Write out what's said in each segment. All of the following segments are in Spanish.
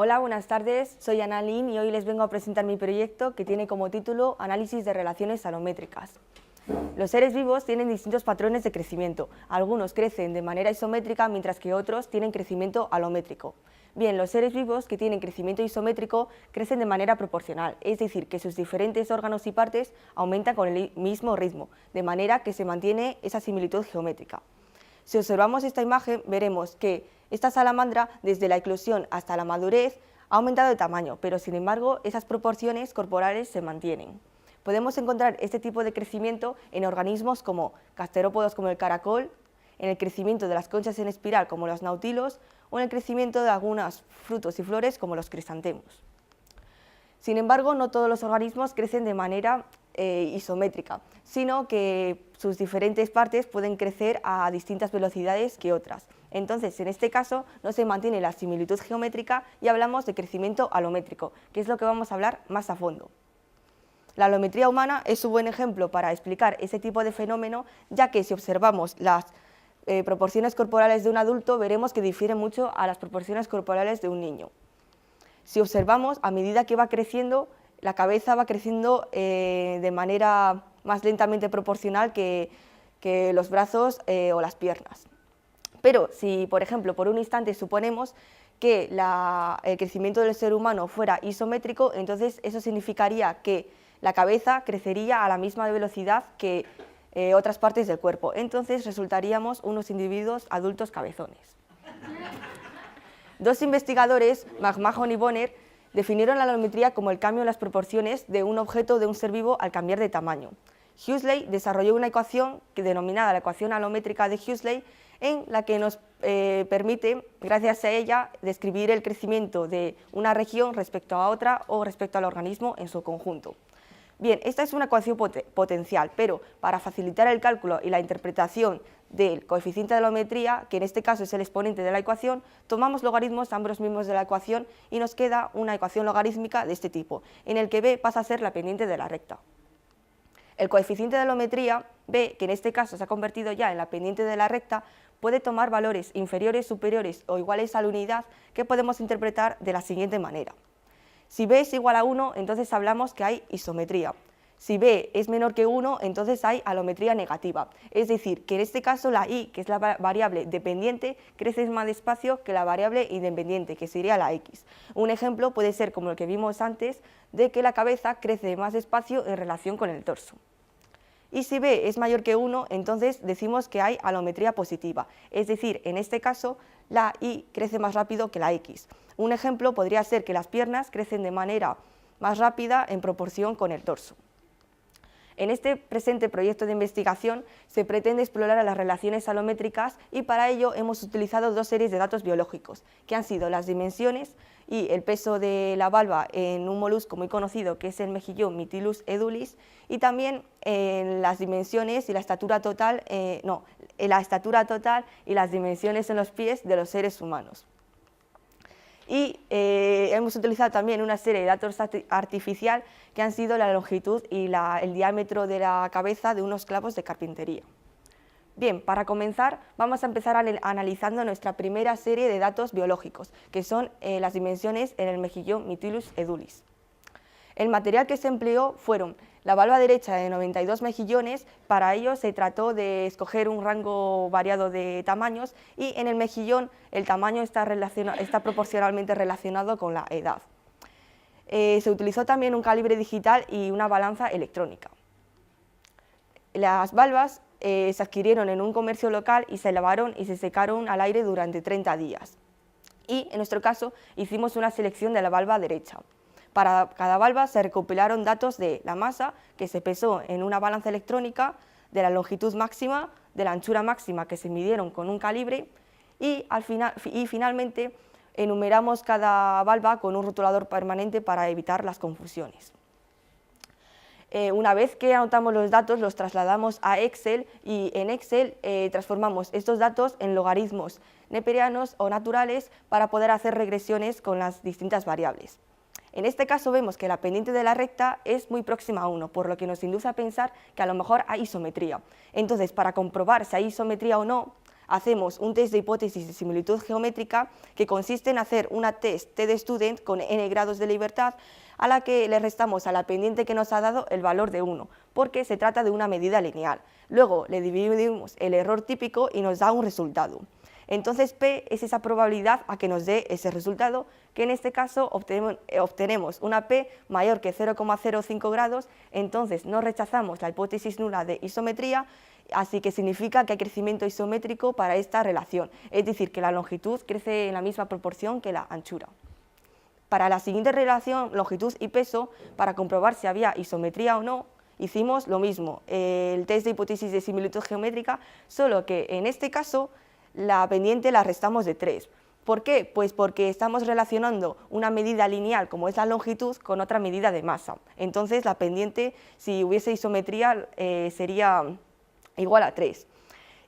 Hola, buenas tardes, soy Ana Lin y hoy les vengo a presentar mi proyecto que tiene como título Análisis de relaciones alométricas. Los seres vivos tienen distintos patrones de crecimiento. Algunos crecen de manera isométrica mientras que otros tienen crecimiento alométrico. Bien, los seres vivos que tienen crecimiento isométrico crecen de manera proporcional, es decir, que sus diferentes órganos y partes aumentan con el mismo ritmo, de manera que se mantiene esa similitud geométrica. Si observamos esta imagen, veremos que esta salamandra, desde la eclosión hasta la madurez, ha aumentado de tamaño, pero sin embargo esas proporciones corporales se mantienen. Podemos encontrar este tipo de crecimiento en organismos como gasterópodos como el caracol, en el crecimiento de las conchas en espiral como los nautilos o en el crecimiento de algunos frutos y flores como los crisantemos. Sin embargo, no todos los organismos crecen de manera isométrica, sino que sus diferentes partes pueden crecer a distintas velocidades que otras. Entonces, en este caso, no se mantiene la similitud geométrica y hablamos de crecimiento alométrico, que es lo que vamos a hablar más a fondo. La alometría humana es un buen ejemplo para explicar ese tipo de fenómeno, ya que si observamos las proporciones corporales de un adulto, veremos que difieren mucho a las proporciones corporales de un niño. Si observamos, a medida que va creciendo, la cabeza va creciendo de manera más lentamente proporcional que los brazos o las piernas. Pero si, por ejemplo, por un instante suponemos que el crecimiento del ser humano fuera isométrico, entonces eso significaría que la cabeza crecería a la misma velocidad que otras partes del cuerpo. Entonces resultaríamos unos individuos adultos cabezones. Dos investigadores, McMahon y Bonner, definieron la alometría como el cambio en las proporciones de un objeto de un ser vivo al cambiar de tamaño. Huxley desarrolló una ecuación denominada la ecuación alométrica de Huxley, en la que nos permite, gracias a ella, describir el crecimiento de una región respecto a otra o respecto al organismo en su conjunto. Bien, esta es una ecuación potencial, pero para facilitar el cálculo y la interpretación del coeficiente de alometría, que en este caso es el exponente de la ecuación, tomamos logaritmos ambos mismos de la ecuación y nos queda una ecuación logarítmica de este tipo, en el que b pasa a ser la pendiente de la recta. El coeficiente de alometría, b, que en este caso se ha convertido ya en la pendiente de la recta, puede tomar valores inferiores, superiores o iguales a la unidad que podemos interpretar de la siguiente manera. Si b es igual a 1, entonces hablamos que hay isometría. Si b es menor que 1, entonces hay alometría negativa. Es decir, que en este caso la y, que es la variable dependiente, crece más despacio que la variable independiente, que sería la x. Un ejemplo puede ser como el que vimos antes, de que la cabeza crece más despacio en relación con el torso. Y si b es mayor que 1, entonces decimos que hay alometría positiva, es decir, en este caso la y crece más rápido que la x. Un ejemplo podría ser que las piernas crecen de manera más rápida en proporción con el torso. En este presente proyecto de investigación se pretende explorar las relaciones alométricas y para ello hemos utilizado dos series de datos biológicos, que han sido las dimensiones y el peso de la valva en un molusco muy conocido que es el mejillón Mytilus edulis, y también las dimensiones y la estatura total, la estatura total y las dimensiones en los pies de los seres humanos. Y hemos utilizado también una serie de datos artificial que han sido la longitud y el diámetro de la cabeza de unos clavos de carpintería. Bien, para comenzar vamos a empezar analizando nuestra primera serie de datos biológicos, que son las dimensiones en el mejillón Mytilus edulis. El material que se empleó fueron la valva derecha de 92 mejillones, para ello se trató de escoger un rango variado de tamaños y en el mejillón el tamaño está proporcionalmente relacionado con la edad. Se utilizó también un calibre digital y una balanza electrónica. Las valvas se adquirieron en un comercio local y se lavaron y se secaron al aire durante 30 días. Y en nuestro caso hicimos una selección de la valva derecha. Para cada valva se recopilaron datos de la masa, que se pesó en una balanza electrónica, de la longitud máxima, de la anchura máxima, que se midieron con un calibre, y finalmente enumeramos cada valva con un rotulador permanente para evitar las confusiones. Una vez que anotamos los datos, los trasladamos a Excel y en Excel transformamos estos datos en logaritmos neperianos o naturales para poder hacer regresiones con las distintas variables. En este caso vemos que la pendiente de la recta es muy próxima a 1, por lo que nos induce a pensar que a lo mejor hay isometría. Entonces, para comprobar si hay isometría o no, hacemos un test de hipótesis de similitud geométrica que consiste en hacer una test t-de-student con n grados de libertad a la que le restamos a la pendiente que nos ha dado el valor de 1, porque se trata de una medida lineal. Luego le dividimos el error típico y nos da un resultado. Entonces P es esa probabilidad a que nos dé ese resultado, que en este caso obtenemos una P mayor que 0,05 grados, entonces no rechazamos la hipótesis nula de isometría, así que significa que hay crecimiento isométrico para esta relación, es decir, que la longitud crece en la misma proporción que la anchura. Para la siguiente relación, longitud y peso, para comprobar si había isometría o no, hicimos lo mismo, el test de hipótesis de similitud geométrica, solo que en este caso la pendiente la restamos de 3. ¿Por qué? Pues porque estamos relacionando una medida lineal, como es la longitud, con otra medida de masa. Entonces la pendiente, si hubiese isometría, sería igual a 3.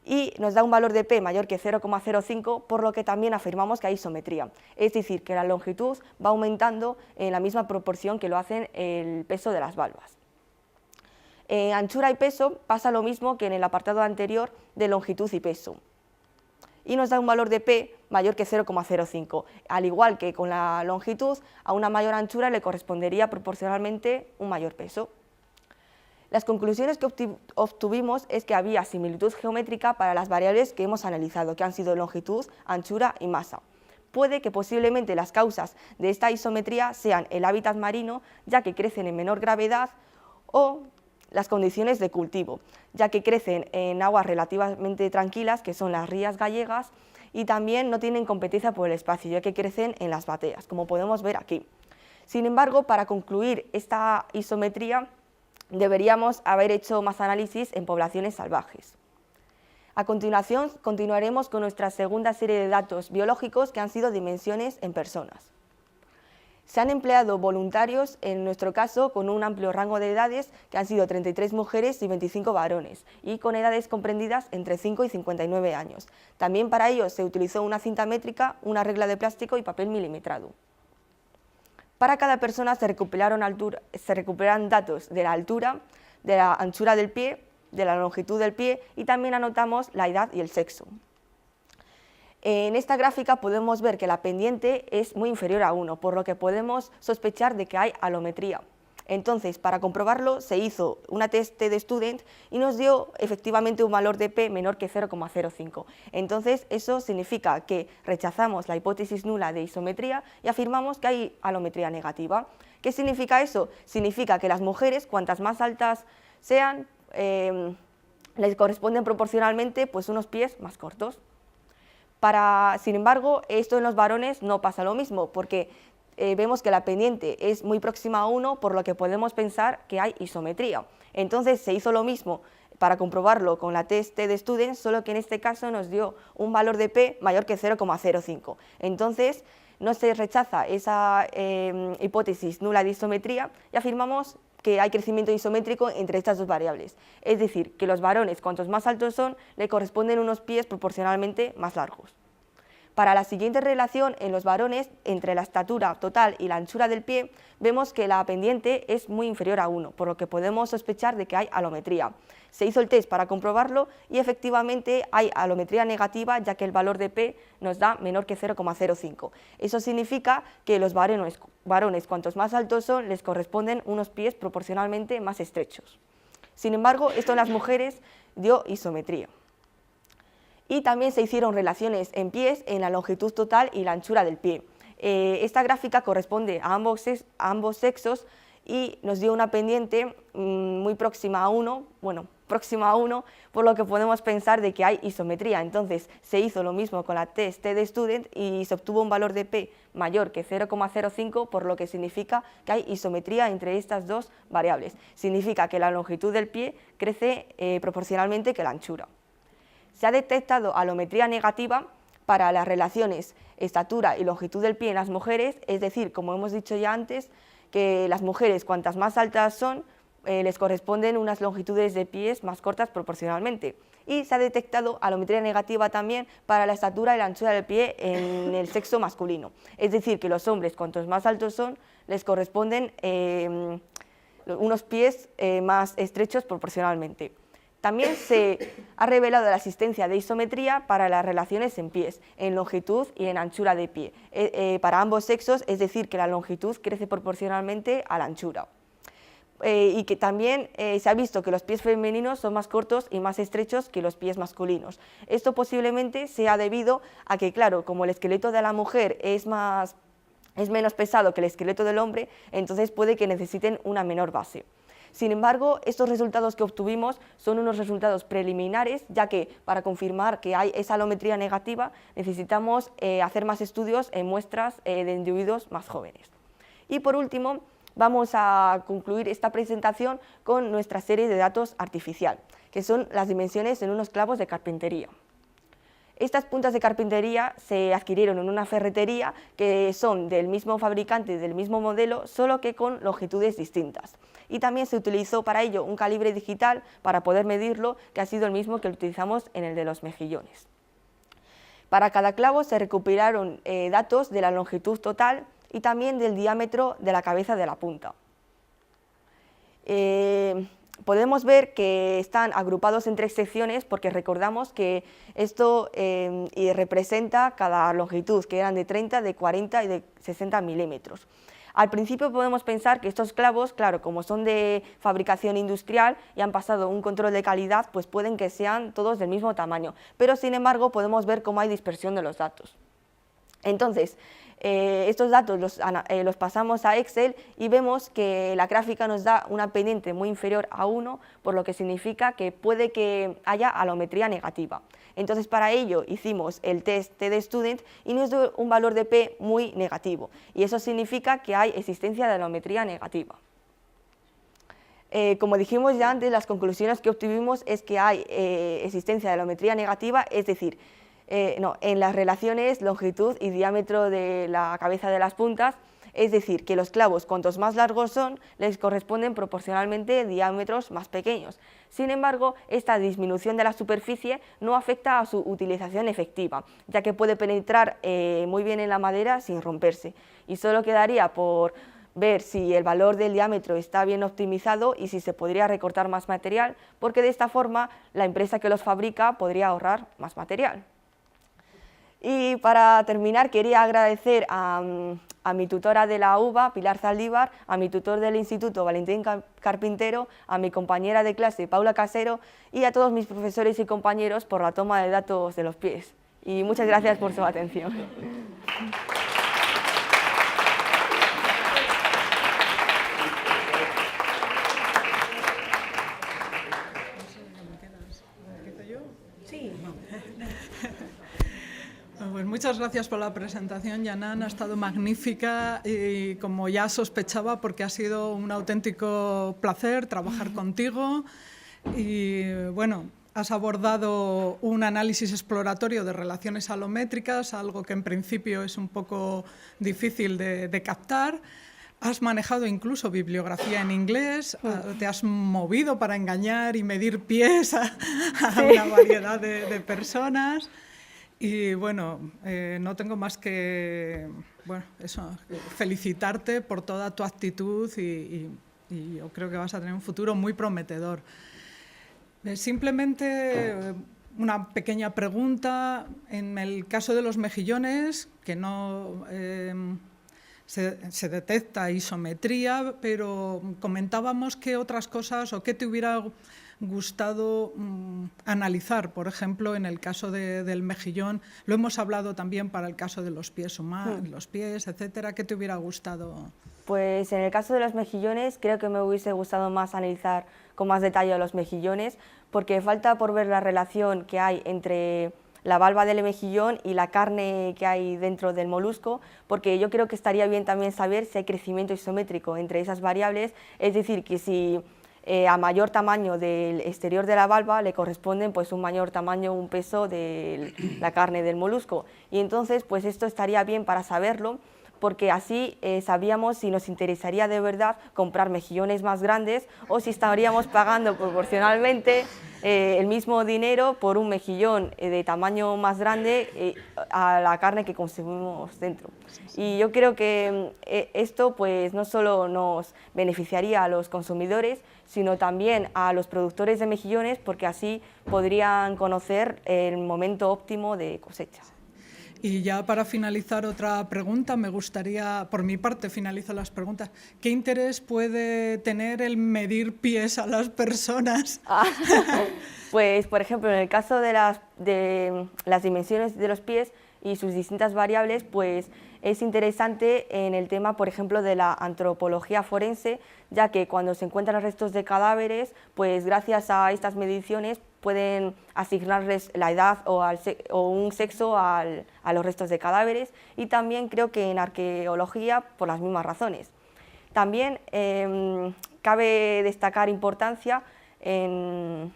Y nos da un valor de P mayor que 0,05, por lo que también afirmamos que hay isometría. Es decir, que la longitud va aumentando en la misma proporción que lo hacen el peso de las valvas. En anchura y peso pasa lo mismo que en el apartado anterior de longitud y peso. Y nos da un valor de P mayor que 0,05. Al igual que con la longitud, a una mayor anchura le correspondería proporcionalmente un mayor peso. Las conclusiones que obtuvimos es que había similitud geométrica para las variables que hemos analizado, que han sido longitud, anchura y masa. Puede que posiblemente las causas de esta isometría sean el hábitat marino, ya que crecen en menor gravedad, o las condiciones de cultivo, ya que crecen en aguas relativamente tranquilas, que son las rías gallegas, y también no tienen competencia por el espacio, ya que crecen en las bateas, como podemos ver aquí. Sin embargo, para concluir esta isometría, deberíamos haber hecho más análisis en poblaciones salvajes. A continuación, continuaremos con nuestra segunda serie de datos biológicos, que han sido dimensiones en personas. Se han empleado voluntarios, en nuestro caso, con un amplio rango de edades, que han sido 33 mujeres y 25 varones, y con edades comprendidas entre 5 y 59 años. También para ello se utilizó una cinta métrica, una regla de plástico y papel milimetrado. Para cada persona se recuperaron datos de la altura, de la anchura del pie, de la longitud del pie, y también anotamos la edad y el sexo. En esta gráfica podemos ver que la pendiente es muy inferior a 1, por lo que podemos sospechar de que hay alometría. Entonces, para comprobarlo, se hizo una test t-de-student y nos dio efectivamente un valor de P menor que 0,05. Entonces, eso significa que rechazamos la hipótesis nula de isometría y afirmamos que hay alometría negativa. ¿Qué significa eso? Significa que las mujeres, cuantas más altas sean, les corresponden proporcionalmente pues, unos pies más cortos. Sin embargo, esto en los varones no pasa lo mismo, porque vemos que la pendiente es muy próxima a 1, por lo que podemos pensar que hay isometría. Entonces se hizo lo mismo para comprobarlo con la test t-de-student, solo que en este caso nos dio un valor de P mayor que 0,05. Entonces no se rechaza esa hipótesis nula de isometría y afirmamos que hay crecimiento isométrico entre estas dos variables. Es decir, que los varones, cuantos más altos son, le corresponden unos pies proporcionalmente más largos. Para la siguiente relación en los varones, entre la estatura total y la anchura del pie, vemos que la pendiente es muy inferior a 1, por lo que podemos sospechar de que hay alometría. Se hizo el test para comprobarlo y efectivamente hay alometría negativa, ya que el valor de P nos da menor que 0,05. Eso significa que los varones, cuantos más altos son, les corresponden unos pies proporcionalmente más estrechos. Sin embargo, esto en las mujeres dio isometría. Y también se hicieron relaciones en pies en la longitud total y la anchura del pie. Esta gráfica corresponde a ambos sexos y nos dio una pendiente muy próxima a 1, por lo que podemos pensar de que hay isometría. Entonces se hizo lo mismo con la test t-de-student y se obtuvo un valor de P mayor que 0,05, por lo que significa que hay isometría entre estas dos variables. Significa que la longitud del pie crece proporcionalmente que la anchura. Se ha detectado alometría negativa para las relaciones estatura y longitud del pie en las mujeres, es decir, como hemos dicho ya antes, que las mujeres cuantas más altas son, les corresponden unas longitudes de pies más cortas proporcionalmente. Y se ha detectado alometría negativa también para la estatura y la anchura del pie en el sexo masculino, es decir, que los hombres cuantos más altos son, les corresponden unos pies más estrechos proporcionalmente. También se ha revelado la existencia de isometría para las relaciones en pies, en longitud y en anchura de pie, para ambos sexos, es decir, que la longitud crece proporcionalmente a la anchura. Y que también se ha visto que los pies femeninos son más cortos y más estrechos que los pies masculinos. Esto posiblemente sea debido a que, claro, como el esqueleto de la mujer es menos pesado que el esqueleto del hombre, entonces puede que necesiten una menor base. Sin embargo, estos resultados que obtuvimos son unos resultados preliminares, ya que para confirmar que hay esa alometría negativa necesitamos hacer más estudios en muestras de individuos más jóvenes. Y por último, vamos a concluir esta presentación con nuestra serie de datos artificial, que son las dimensiones en unos clavos de carpintería. Estas puntas de carpintería se adquirieron en una ferretería que son del mismo fabricante, del mismo modelo, solo que con longitudes distintas. Y también se utilizó para ello un calibre digital para poder medirlo, que ha sido el mismo que utilizamos en el de los mejillones. Para cada clavo se recopilaron datos de la longitud total y también del diámetro de la cabeza de la punta. Podemos ver que están agrupados en 3 secciones porque recordamos que esto representa cada longitud, que eran de 30, de 40 y de 60 milímetros. Al principio podemos pensar que estos clavos, claro, como son de fabricación industrial y han pasado un control de calidad, pues pueden que sean todos del mismo tamaño, pero sin embargo podemos ver cómo hay dispersión de los datos. Entonces, estos datos los pasamos a Excel y vemos que la gráfica nos da una pendiente muy inferior a 1, por lo que significa que puede que haya alometría negativa. Entonces, para ello hicimos el test TD-Student y nos dio un valor de P muy negativo, y eso significa que hay existencia de alometría negativa. Como dijimos ya antes, las conclusiones que obtuvimos es que hay existencia de alometría negativa, es decir, en las relaciones longitud y diámetro de la cabeza de las puntas, es decir, que los clavos cuantos más largos son, les corresponden proporcionalmente diámetros más pequeños. Sin embargo, esta disminución de la superficie no afecta a su utilización efectiva, ya que puede penetrar muy bien en la madera sin romperse, y solo quedaría por ver si el valor del diámetro está bien optimizado y si se podría recortar más material, porque de esta forma la empresa que los fabrica podría ahorrar más material. Y para terminar, quería agradecer a mi tutora de la UBA, Pilar Zaldívar, a mi tutor del instituto, Valentín Carpintero, a mi compañera de clase, Paula Casero, y a todos mis profesores y compañeros por la toma de datos de los pies. Y muchas gracias por su atención. Pues muchas gracias por la presentación, Yanan, ha estado magnífica y como ya sospechaba, porque ha sido un auténtico placer trabajar contigo y bueno, has abordado un análisis exploratorio de relaciones alométricas, algo que en principio es un poco difícil de captar. Has manejado incluso bibliografía en inglés, te has movido para engañar y medir pies a una variedad de personas. Y bueno, no tengo más que felicitarte por toda tu actitud y yo creo que vas a tener un futuro muy prometedor. Simplemente una pequeña pregunta. En el caso de los mejillones, que no se detecta isometría, pero comentábamos qué otras cosas o qué te hubiera gustado analizar, por ejemplo, en el caso del mejillón. Lo hemos hablado también para el caso de los pies humanos, los pies, etcétera. ¿Qué te hubiera gustado? Pues en el caso de los mejillones creo que me hubiese gustado más analizar con más detalle a los mejillones, porque falta por ver la relación que hay entre la valva del mejillón y la carne que hay dentro del molusco, porque yo creo que estaría bien también saber si hay crecimiento isométrico entre esas variables, es decir, que si a mayor tamaño del exterior de la valva le corresponden pues un mayor tamaño, un peso de la carne del molusco, y entonces pues esto estaría bien para saberlo, porque así sabíamos si nos interesaría de verdad comprar mejillones más grandes o si estaríamos pagando proporcionalmente el mismo dinero por un mejillón de tamaño más grande a la carne que consumimos dentro. Y yo creo que esto pues no solo nos beneficiaría a los consumidores, sino también a los productores de mejillones, porque así podrían conocer el momento óptimo de cosecha. Y ya para finalizar otra pregunta, me gustaría, por mi parte finalizo las preguntas, ¿qué interés puede tener el medir pies a las personas? Pues, por ejemplo, en el caso de las dimensiones de los pies y sus distintas variables, pues es interesante en el tema, por ejemplo, de la antropología forense, ya que cuando se encuentran restos de cadáveres, pues gracias a estas mediciones pueden asignarles la edad o un sexo a los restos de cadáveres, y también creo que en arqueología por las mismas razones. También cabe destacar importancia en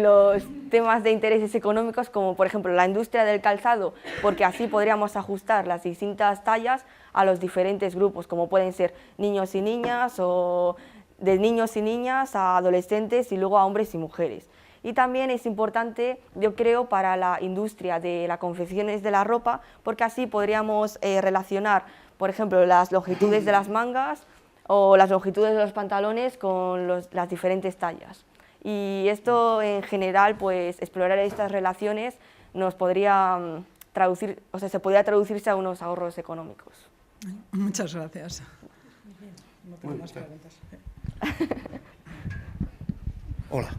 los temas de intereses económicos, como por ejemplo la industria del calzado, porque así podríamos ajustar las distintas tallas a los diferentes grupos, como pueden ser niños y niñas, o de niños y niñas a adolescentes y luego a hombres y mujeres. Y también es importante, yo creo, para la industria de las confecciones de la ropa, porque así podríamos relacionar, por ejemplo, las longitudes de las mangas o las longitudes de los pantalones con las diferentes tallas. Y esto en general, pues explorar estas relaciones nos podría traducir, o sea, se podría traducirse a unos ahorros económicos. Muchas gracias. No tengo más preguntas. Hola.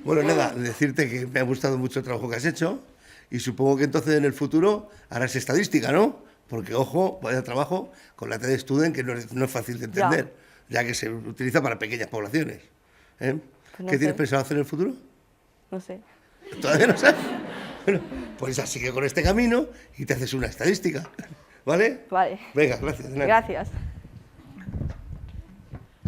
Bueno, nada, decirte que me ha gustado mucho el trabajo que has hecho y supongo que entonces en el futuro harás estadística, ¿no? Porque, ojo, vaya trabajo con la TED Student, que no es fácil de entender, ya que se utiliza para pequeñas poblaciones. Pues no ¿Qué tienes pensado hacer en el futuro? No sé. ¿Todavía no sabes? Bueno, pues ya sigue con este camino y te haces una estadística, ¿vale? Vale. Venga, gracias. Gracias.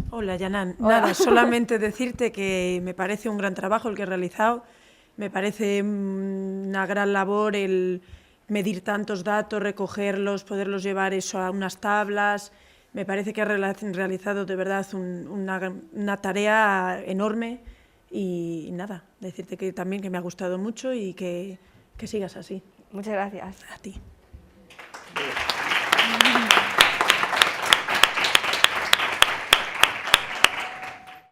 Hola, Yanan. Nada, solamente decirte que me parece un gran trabajo el que he realizado. Me parece una gran labor el medir tantos datos, recogerlos, poderlos llevar eso a unas tablas. Me parece que has realizado de verdad una tarea enorme y nada, decirte que también que me ha gustado mucho y que sigas así. Muchas gracias. A ti.